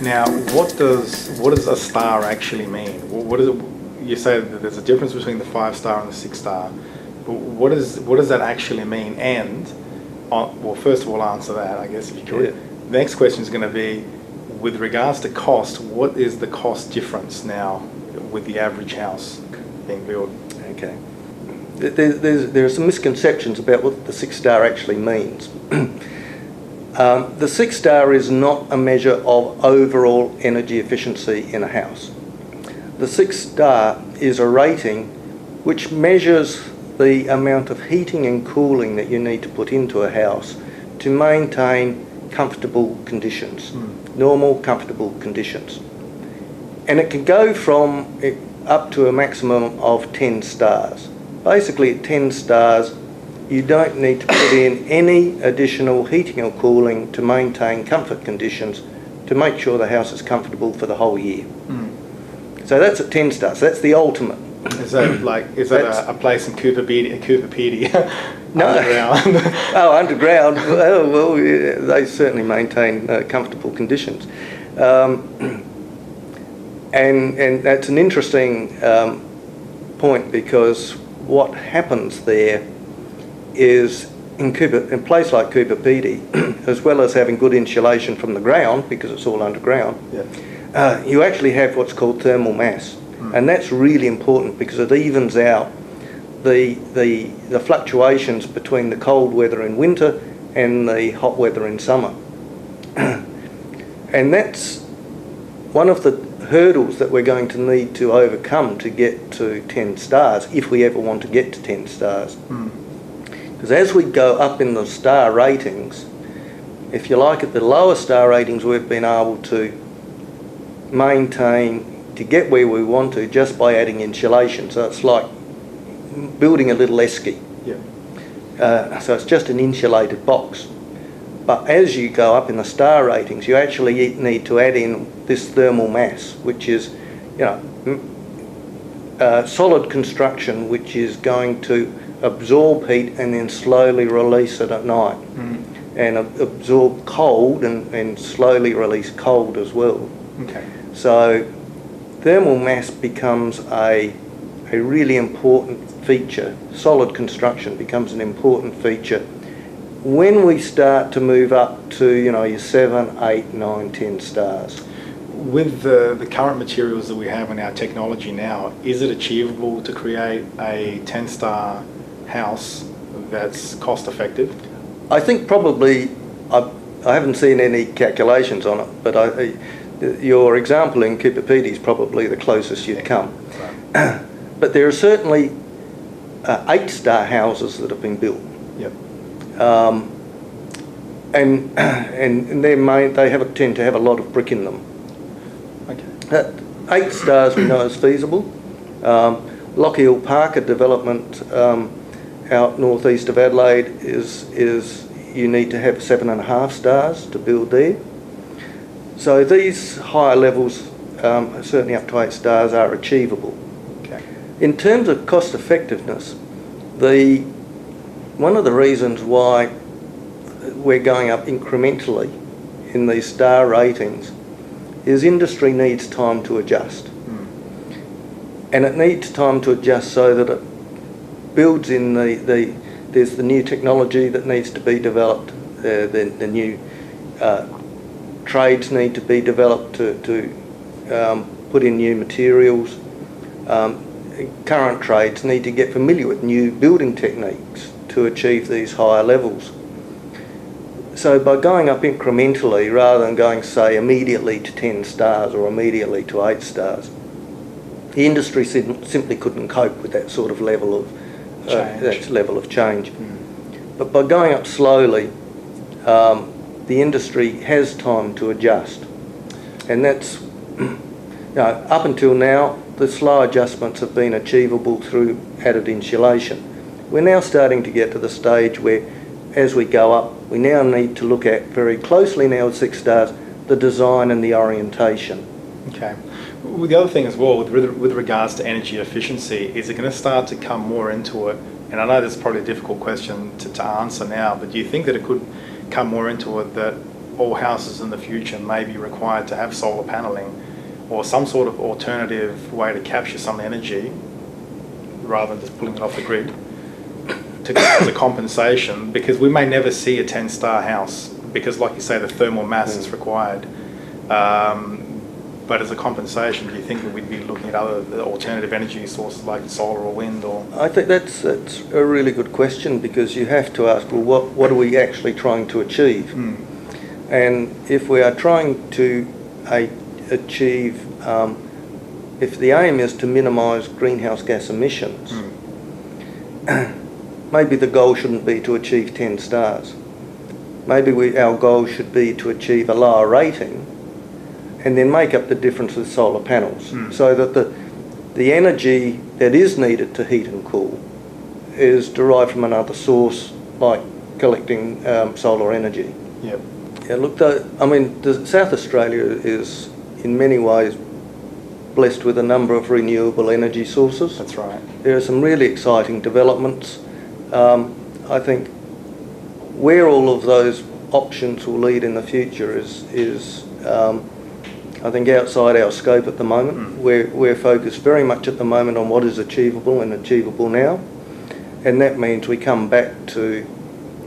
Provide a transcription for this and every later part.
Now, what does a star actually mean? What is it? You say that there's a difference between the 5-star and the 6-star, but what does that actually mean? And well, first of all, answer that, I guess, if you could. Yeah. The next question is going to be, with regards to cost, what is the cost difference now with the average house being built? Okay. There are some misconceptions about what the 6-star actually means. The 6-star is not a measure of overall energy efficiency in a house. The 6-star is a rating which measures the amount of heating and cooling that you need to put into a house to maintain comfortable conditions, normal comfortable conditions. And it can go from up to a maximum of 10 stars. Basically at 10 stars you don't need to put in any additional heating or cooling to maintain comfort conditions to make sure the house is comfortable for the whole year. So that's at 10 stars, that's the ultimate. Is that a place in Cooper Pedy? No. Underground? Oh, underground. Well, yeah, they certainly maintain comfortable conditions. And that's an interesting point, because what happens there is in a place like Cooper Pedy, as well as having good insulation from the ground, because it's all underground, you actually have what's called thermal mass. And that's really important because it evens out the fluctuations between the cold weather in winter and the hot weather in summer. And that's one of the hurdles that we're going to need to overcome to get to 10 stars, if we ever want to get to 10 stars. Because as we go up in the star ratings, if you like, at the lower star ratings we've been able to maintain to get where we want to just by adding insulation. So it's like building a little esky. So it's just an insulated box. But as you go up in the star ratings, you actually need to add in this thermal mass, which is, solid construction, which is going to absorb heat and then slowly release it at night, and absorb cold and slowly release cold as well. Okay. So thermal mass becomes a really important feature. Solid construction becomes an important feature when we start to move up to your 7, 8, 9, 10 stars. With the current materials that we have in our technology now, is it achievable to create a 10-star house that's cost effective? I think probably, I haven't seen any calculations on it, but your example in Cooper Pedy is probably the closest you'd come. Right. But there are certainly 8-star houses that have been built. And they tend to have a lot of brick in them. Okay. 8 stars we know is feasible. Lockhill Parker development out northeast of Adelaide is you need to have 7.5 stars to build there. So these higher levels, certainly up to 8 stars, are achievable. Okay. In terms of cost effectiveness, one of the reasons why we're going up incrementally in these star ratings is industry needs time to adjust. And it needs time to adjust so that it builds in there's the new technology that needs to be developed, the new trades need to be developed to put in new materials. Current trades need to get familiar with new building techniques to achieve these higher levels. So by going up incrementally, rather than going, say, immediately to 10 stars or immediately to 8 stars, the industry simply couldn't cope with that sort of level of change. But by going up slowly, the industry has time to adjust, and that's up until now the slow adjustments have been achievable through added insulation. We're now starting to get to the stage where, as we go up, we now need to look at very closely now with 6 stars the design and the orientation. Okay. Well, the other thing as well with regards to energy efficiency, is it going to start to come more into it? And I know this is probably a difficult question to answer now, but do you think that it could come more into it that all houses in the future may be required to have solar paneling or some sort of alternative way to capture some energy rather than just pulling it off the grid as a compensation, because we may never see a 10-star house because, like you say, the thermal mass is required. But as a compensation, do you think that we'd be looking at other alternative energy sources like solar or wind? Or I think that's a really good question, because you have to ask, well, what are we actually trying to achieve? And if we are trying to achieve, if the aim is to minimise greenhouse gas emissions, maybe the goal shouldn't be to achieve 10 stars. Maybe our goal should be to achieve a lower rating and then make up the difference with solar panels, so that the energy that is needed to heat and cool is derived from another source, like collecting solar energy. Yep. Yeah, look, South Australia is in many ways blessed with a number of renewable energy sources. That's right. There are some really exciting developments. I think where all of those options will lead in the future is I think outside our scope at the moment. We're focused very much at the moment on what is achievable and achievable now, and that means we come back to,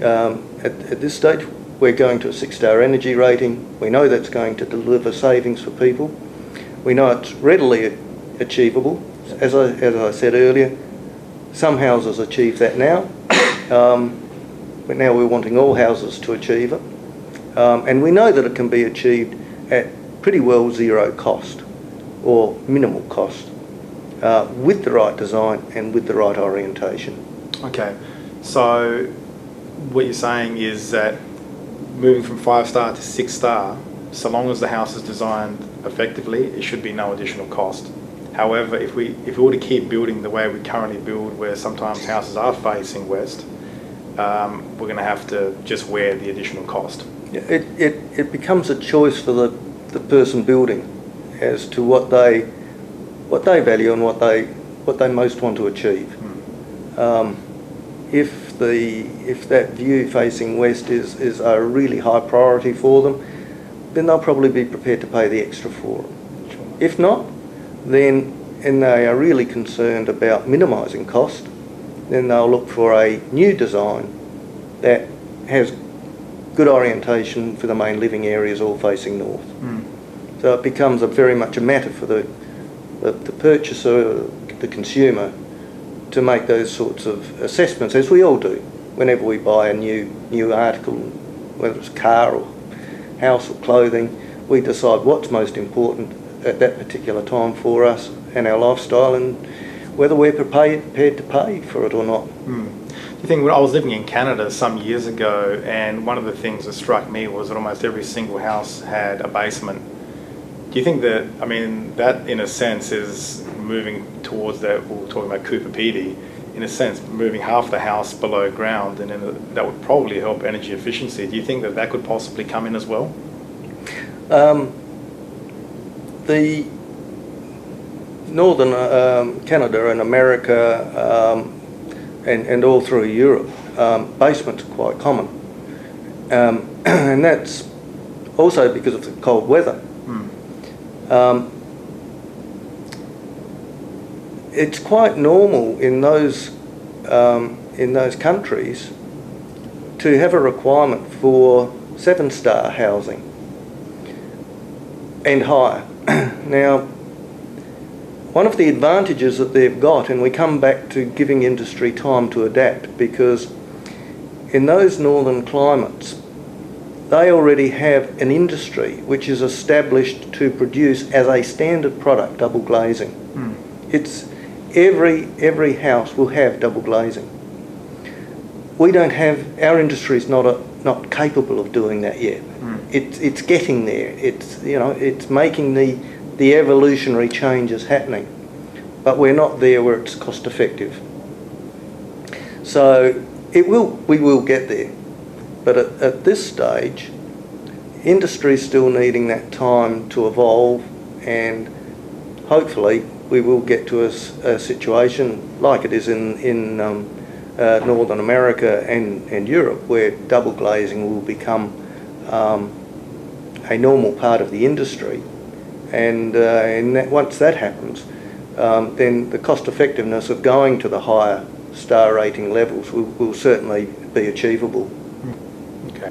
at this stage, we're going to a 6-star energy rating. We know that's going to deliver savings for people. We know it's readily achievable. As I said earlier, some houses achieve that now, but now we're wanting all houses to achieve it. And we know that it can be achieved at pretty well zero cost or minimal cost, with the right design and with the right orientation. Okay, so what you're saying is that moving from 5-star to 6-star, so long as the house is designed effectively, it should be no additional cost. However, if we were to keep building the way we currently build, where sometimes houses are facing west, we're going to have to just wear the additional cost. Yeah, it becomes a choice for the person building as to what they value and what they most want to achieve. If that view facing west is a really high priority for them, then they'll probably be prepared to pay the extra for it. Sure. If not, and they are really concerned about minimising cost, then they'll look for a new design that has good orientation for the main living areas all facing north. So it becomes very much a matter for the purchaser, the consumer, to make those sorts of assessments, as we all do whenever we buy a new article, whether it's a car or house or clothing. We decide what's most important at that particular time for us and our lifestyle, and whether we're prepared to pay for it or not. Do you think, when I was living in Canada some years ago, and one of the things that struck me was that almost every single house had a basement. Do you think that, that in a sense is moving towards that, we're talking about Cooper Pedy, in a sense, moving half the house below ground, and that would probably help energy efficiency. Do you think that could possibly come in as well? The northern Canada and America and all through Europe, basements are quite common, and that's also because of the cold weather. It's quite normal in those countries to have a requirement for 7-star housing and higher. Now, one of the advantages that they've got, and we come back to giving industry time to adapt, because in those northern climates, they already have an industry which is established to produce as a standard product double glazing. It's every house will have double glazing. We don't have, our industry is not capable of doing that yet. It's getting there. It's making the evolutionary changes happening, but we're not there where it's cost effective. So we will get there, but at this stage, industry is still needing that time to evolve, and hopefully we will get to a situation like it is in Northern America and Europe, where double glazing will become a normal part of the industry, and once that happens, then the cost effectiveness of going to the higher star rating levels will certainly be achievable. Okay.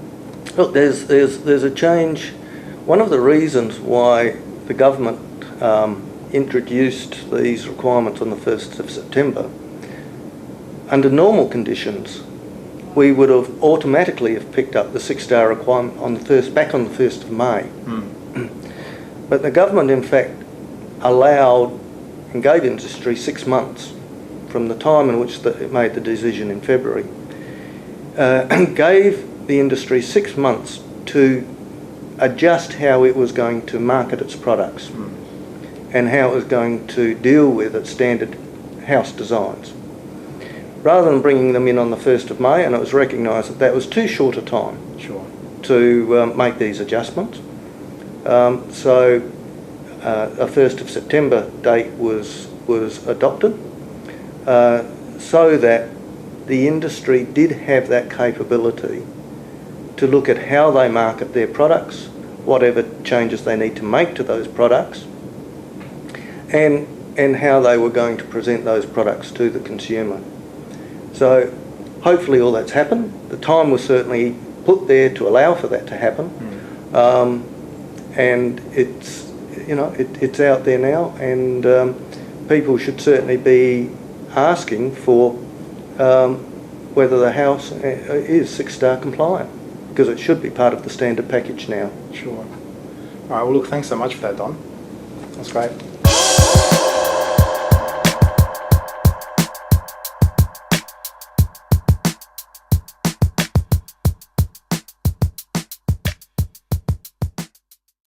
Look, there's a change. One of the reasons why the government introduced these requirements on the 1st of September, under normal conditions, we would have automatically have picked up the 6-star requirement back on the 1st of May. But the government, in fact, allowed and gave industry 6 months from the time in which it made the decision in February, gave the industry 6 months to adjust how it was going to market its products and how it was going to deal with its standard house designs. Rather than bringing them in on the 1st of May, and it was recognised that that was too short a time to make these adjustments. So a 1st of September date was adopted so that the industry did have that capability to look at how they market their products, whatever changes they need to make to those products, and how they were going to present those products to the consumer. So hopefully all that's happened. The time was certainly put there to allow for that to happen, and it's out there now, and people should certainly be asking for whether the house is 6-star compliant, because it should be part of the standard package now. Sure. All right, well look, thanks so much for that, Don. That's great.